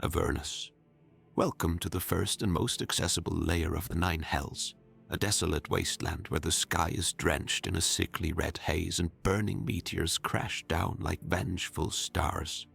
Avernus. Welcome to the first and most accessible layer of the Nine Hells, a desolate wasteland where the sky is drenched in a sickly red haze and burning meteors crash down like vengeful stars.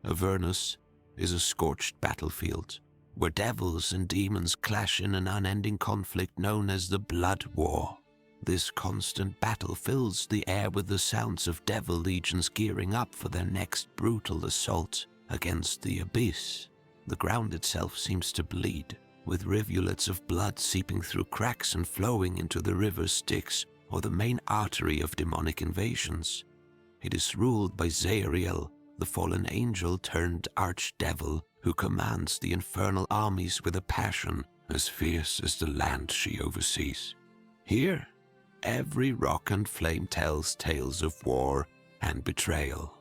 Avernus is a scorched battlefield, where devils and demons clash in an unending conflict known as the Blood War. This constant battle fills the air with the sounds of devil legions gearing up for their next brutal assault against the abyss. The ground itself seems to bleed, with rivulets of blood seeping through cracks and flowing into the river Styx, or the main artery of demonic invasions. It is ruled by Zariel, the fallen angel turned archdevil, who commands the infernal armies with a passion as fierce as the land she oversees. Here, every rock and flame tells tales of war and betrayal.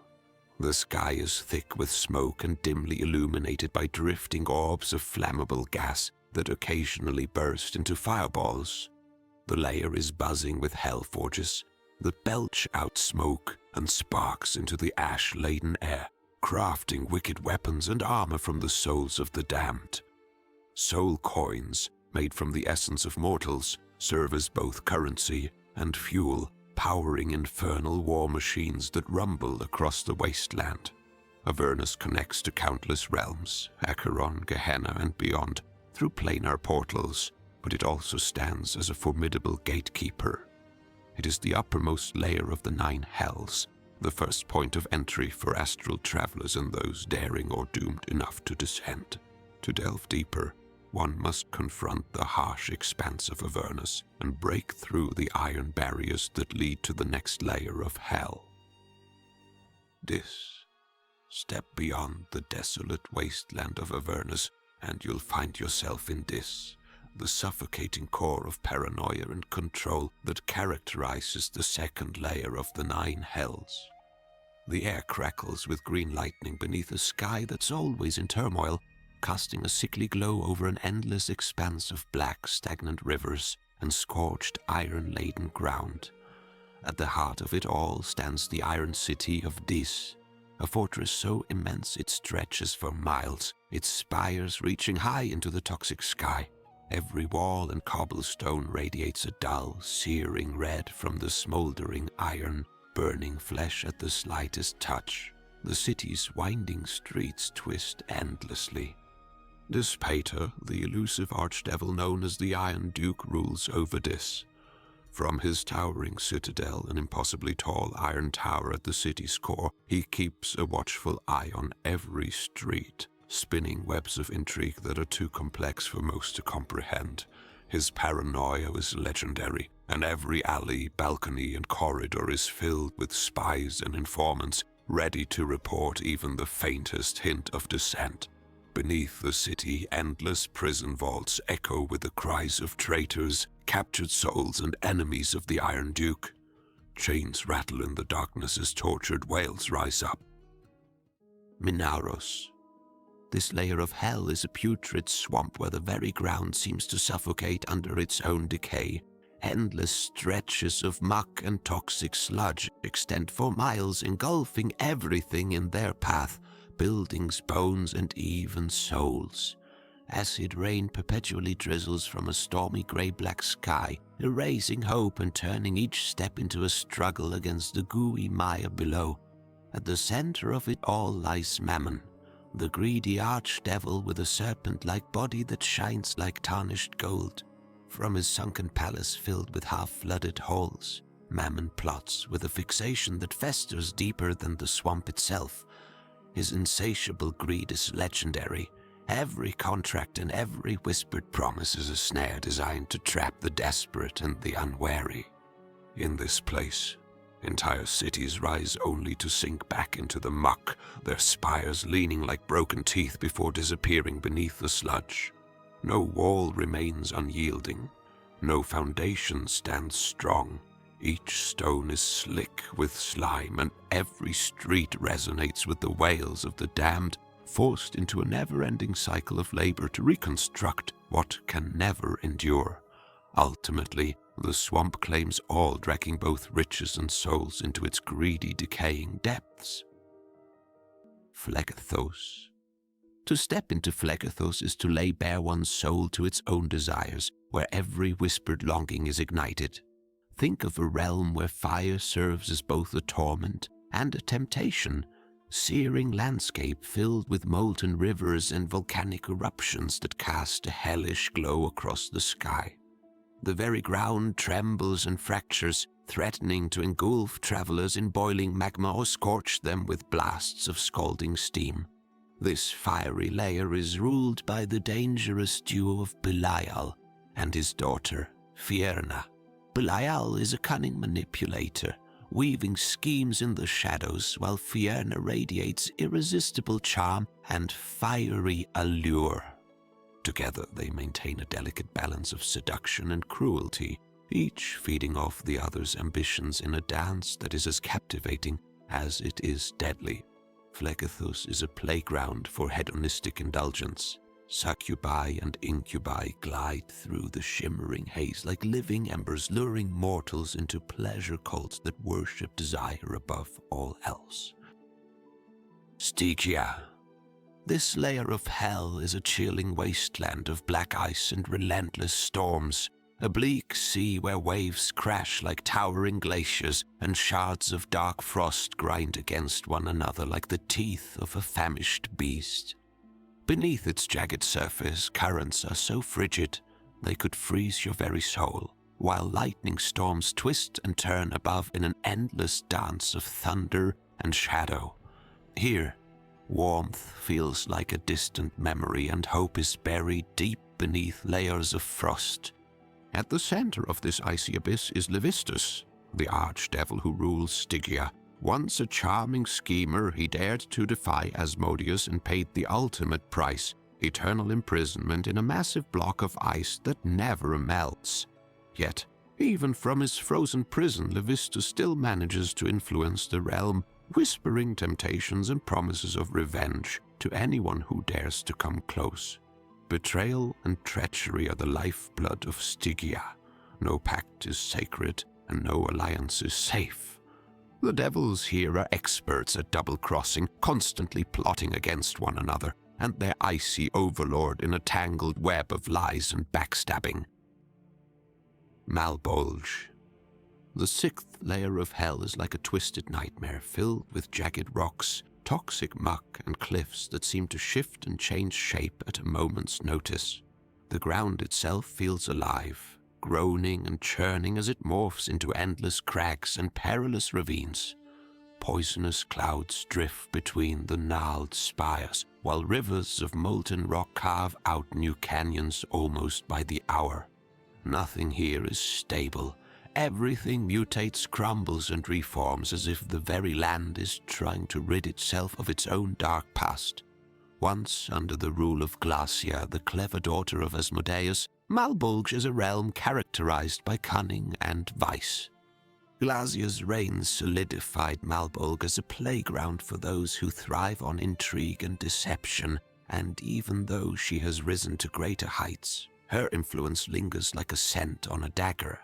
The sky is thick with smoke and dimly illuminated by drifting orbs of flammable gas that occasionally burst into fireballs. The layer is buzzing with hellforges that belch out smoke and sparks into the ash-laden air, crafting wicked weapons and armor from the souls of the damned. Soul coins, made from the essence of mortals, serve as both currency and fuel, powering infernal war machines that rumble across the wasteland. Avernus connects to countless realms, Acheron, Gehenna, and beyond, through planar portals, but it also stands as a formidable gatekeeper. It is the uppermost layer of the Nine Hells, the first point of entry for astral travelers and those daring or doomed enough to descend. To delve deeper, one must confront the harsh expanse of Avernus and break through the iron barriers that lead to the next layer of hell. Step beyond the desolate wasteland of Avernus, and you'll find yourself in this, the suffocating core of paranoia and control that characterizes the second layer of the Nine Hells. The air crackles with green lightning beneath a sky that's always in turmoil, casting a sickly glow over an endless expanse of black, stagnant rivers and scorched, iron-laden ground. At the heart of it all stands the iron city of Dis, a fortress so immense it stretches for miles, its spires reaching high into the toxic sky. Every wall and cobblestone radiates a dull, searing red from the smoldering iron, burning flesh at the slightest touch. The city's winding streets twist endlessly. This Baator, the elusive archdevil known as the Iron Duke, rules over Dis. From his towering citadel, an impossibly tall iron tower at the city's core, he keeps a watchful eye on every street, spinning webs of intrigue that are too complex for most to comprehend. His paranoia is legendary, and every alley, balcony, and corridor is filled with spies and informants, ready to report even the faintest hint of dissent. Beneath the city, endless prison vaults echo with the cries of traitors, captured souls, and enemies of the Iron Duke. Chains rattle in the darkness as tortured wails rise up. Minauros. This layer of hell is a putrid swamp where the very ground seems to suffocate under its own decay. Endless stretches of muck and toxic sludge extend for miles, engulfing everything in their path, buildings, bones, and even souls. Acid rain perpetually drizzles from a stormy grey-black sky, erasing hope and turning each step into a struggle against the gooey mire below. At the center of it all lies Mammon, the greedy archdevil with a serpent-like body that shines like tarnished gold. From his sunken palace filled with half-flooded halls, Mammon plots with a fixation that festers deeper than the swamp itself. His insatiable greed is legendary. Every contract and every whispered promise is a snare designed to trap the desperate and the unwary. In this place, entire cities rise only to sink back into the muck, their spires leaning like broken teeth before disappearing beneath the sludge. No wall remains unyielding. No foundation stands strong. Each stone is slick with slime, and every street resonates with the wails of the damned, forced into a never-ending cycle of labor to reconstruct what can never endure. Ultimately, the swamp claims all, dragging both riches and souls into its greedy, decaying depths. Phlegethos. To step into Phlegethos is to lay bare one's soul to its own desires, where every whispered longing is ignited. Think of a realm where fire serves as both a torment and a temptation, searing landscape filled with molten rivers and volcanic eruptions that cast a hellish glow across the sky. The very ground trembles and fractures, threatening to engulf travelers in boiling magma or scorch them with blasts of scalding steam. This fiery layer is ruled by the dangerous duo of Belial and his daughter, Fierna. Belial is a cunning manipulator, weaving schemes in the shadows, while Fierna radiates irresistible charm and fiery allure. Together they maintain a delicate balance of seduction and cruelty, each feeding off the other's ambitions in a dance that is as captivating as it is deadly. Phlegethos is a playground for hedonistic indulgence. Succubi and incubi glide through the shimmering haze like living embers, luring mortals into pleasure cults that worship desire above all else. Stygia. This layer of hell is a chilling wasteland of black ice and relentless storms, a bleak sea where waves crash like towering glaciers and shards of dark frost grind against one another like the teeth of a famished beast. Beneath its jagged surface, currents are so frigid they could freeze your very soul, while lightning storms twist and turn above in an endless dance of thunder and shadow. Here, warmth feels like a distant memory and hope is buried deep beneath layers of frost. At the center of this icy abyss is Levistus, the archdevil who rules Stygia. Once a charming schemer, he dared to defy Asmodeus and paid the ultimate price, eternal imprisonment in a massive block of ice that never melts. Yet, even from his frozen prison, Levistus still manages to influence the realm, whispering temptations and promises of revenge to anyone who dares to come close. Betrayal and treachery are the lifeblood of Stygia. No pact is sacred, and no alliance is safe. The devils here are experts at double-crossing, constantly plotting against one another, and their icy overlord in a tangled web of lies and backstabbing. Malbolge. The sixth layer of hell is like a twisted nightmare filled with jagged rocks, toxic muck, and cliffs that seem to shift and change shape at a moment's notice. The ground itself feels alive, groaning and churning as it morphs into endless crags and perilous ravines. Poisonous clouds drift between the gnarled spires, while rivers of molten rock carve out new canyons almost by the hour. Nothing here is stable. Everything mutates, crumbles, and reforms as if the very land is trying to rid itself of its own dark past. Once under the rule of Glacia, the clever daughter of Asmodeus, Malbolge is a realm characterized by cunning and vice. Glacia's reign solidified Malbolge as a playground for those who thrive on intrigue and deception, and even though she has risen to greater heights, her influence lingers like a scent on a dagger.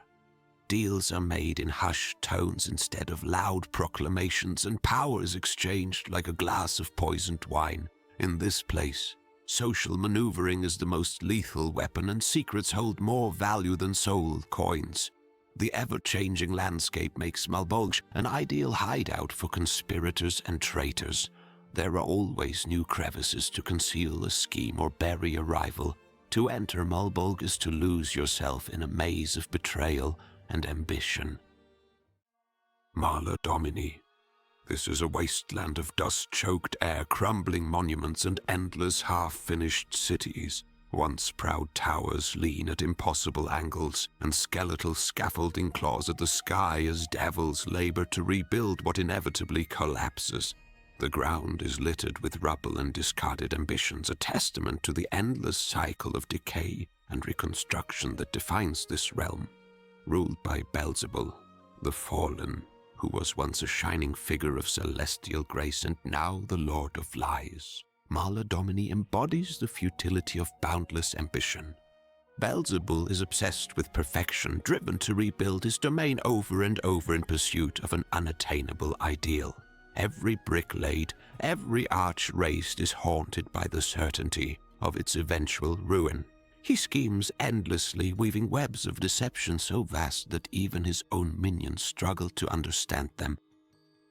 Deals are made in hushed tones instead of loud proclamations, and power is exchanged like a glass of poisoned wine. In this place, social maneuvering is the most lethal weapon, and secrets hold more value than soul coins. The ever-changing landscape makes Malbolge an ideal hideout for conspirators and traitors. There are always new crevices to conceal a scheme or bury a rival. To enter Malbolge is to lose yourself in a maze of betrayal and ambition. Maladomini. This is a wasteland of dust-choked air, crumbling monuments, and endless half-finished cities. Once proud towers lean at impossible angles, and skeletal scaffolding claws at the sky as devils labor to rebuild what inevitably collapses. The ground is littered with rubble and discarded ambitions, a testament to the endless cycle of decay and reconstruction that defines this realm. Ruled by Beelzebul, the Fallen, who was once a shining figure of celestial grace and now the Lord of Lies, Maladomini embodies the futility of boundless ambition. Beelzebul is obsessed with perfection, driven to rebuild his domain over and over in pursuit of an unattainable ideal. every brick laid, every arch raised is haunted by the certainty of its eventual ruin. He schemes endlessly, weaving webs of deception so vast that even his own minions struggle to understand them.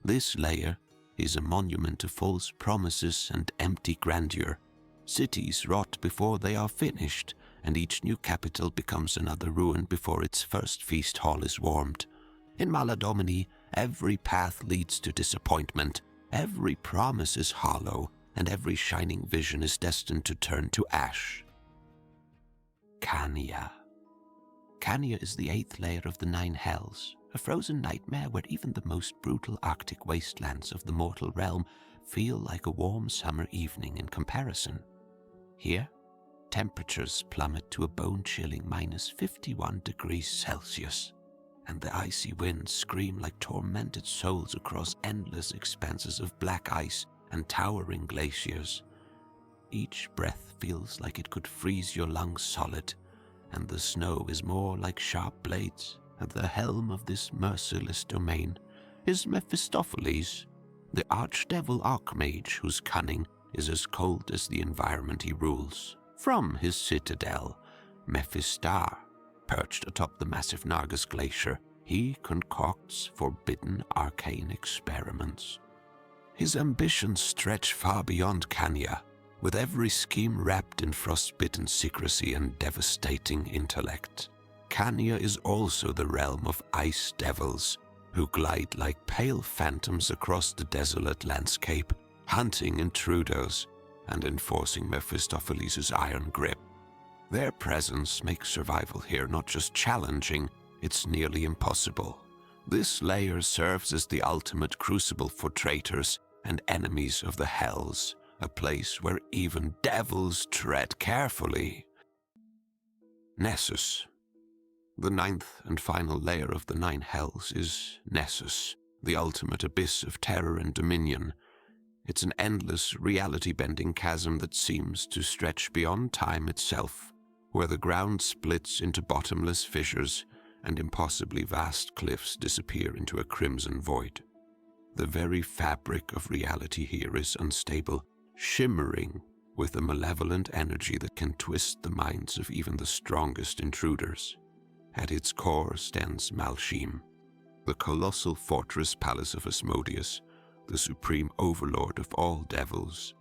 This layer is a monument to false promises and empty grandeur. Cities rot before they are finished, and each new capital becomes another ruin before its first feast hall is warmed. In Maladomini, every path leads to disappointment, every promise is hollow, and every shining vision is destined to turn to ash. Cania. Cania is the 8th layer of the 9 hells, a frozen nightmare where even the most brutal Arctic wastelands of the mortal realm feel like a warm summer evening in comparison. Here, temperatures plummet to a bone-chilling -51 degrees Celsius, and the icy winds scream like tormented souls across endless expanses of black ice and towering glaciers. Each breath feels like it could freeze your lungs solid, and the snow is more like sharp blades. At the helm of this merciless domain is Mephistopheles, the archdevil archmage whose cunning is as cold as the environment he rules. From his citadel, Mephistar, perched atop the massive Nargas glacier, he concocts forbidden arcane experiments. His ambitions stretch far beyond Cania, with every scheme wrapped in frostbitten secrecy and devastating intellect. Cania is also the realm of ice devils, who glide like pale phantoms across the desolate landscape, hunting intruders and enforcing Mephistopheles' iron grip. Their presence makes survival here not just challenging, it's nearly impossible. This layer serves as the ultimate crucible for traitors and enemies of the hells, a place where even devils tread carefully. Nessus. The 9th and final layer of the 9 hells is Nessus, the ultimate abyss of terror and dominion. It's an endless, reality-bending chasm that seems to stretch beyond time itself, where the ground splits into bottomless fissures and impossibly vast cliffs disappear into a crimson void. The very fabric of reality here is unstable, shimmering with a malevolent energy that can twist the minds of even the strongest intruders. At its core stands Malbolge, the colossal fortress palace of Asmodeus, the supreme overlord of all devils.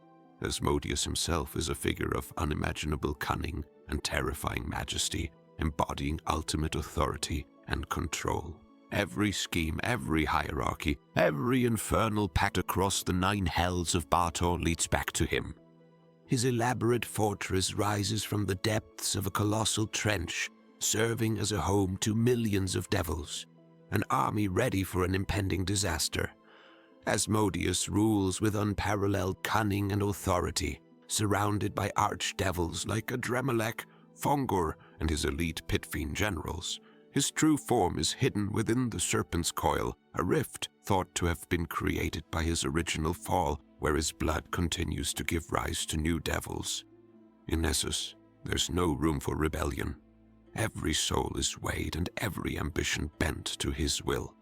Asmodeus himself is a figure of unimaginable cunning and terrifying majesty, embodying ultimate authority and control. Every scheme, every hierarchy, every infernal pact across the 9 hells of Baator leads back to him. His elaborate fortress rises from the depths of a colossal trench, serving as a home to millions of devils, an army ready for an impending disaster. Asmodeus rules with unparalleled cunning and authority, surrounded by archdevils like Adremelech, Fongur, and his elite pit fiend generals. His true form is hidden within the Serpent's Coil, a rift thought to have been created by his original fall, where his blood continues to give rise to new devils. In Nessus, there's no room for rebellion. Every soul is weighed and every ambition bent to his will.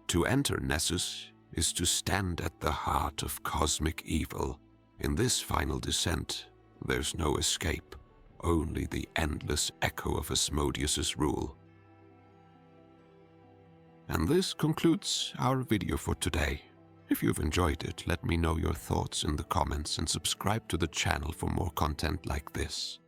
To enter Nessus is to stand at the heart of cosmic evil. In this final descent, there's no escape, only the endless echo of Asmodeus' rule. And this concludes our video for today. If you've enjoyed it, let me know your thoughts in the comments and subscribe to the channel for more content like this.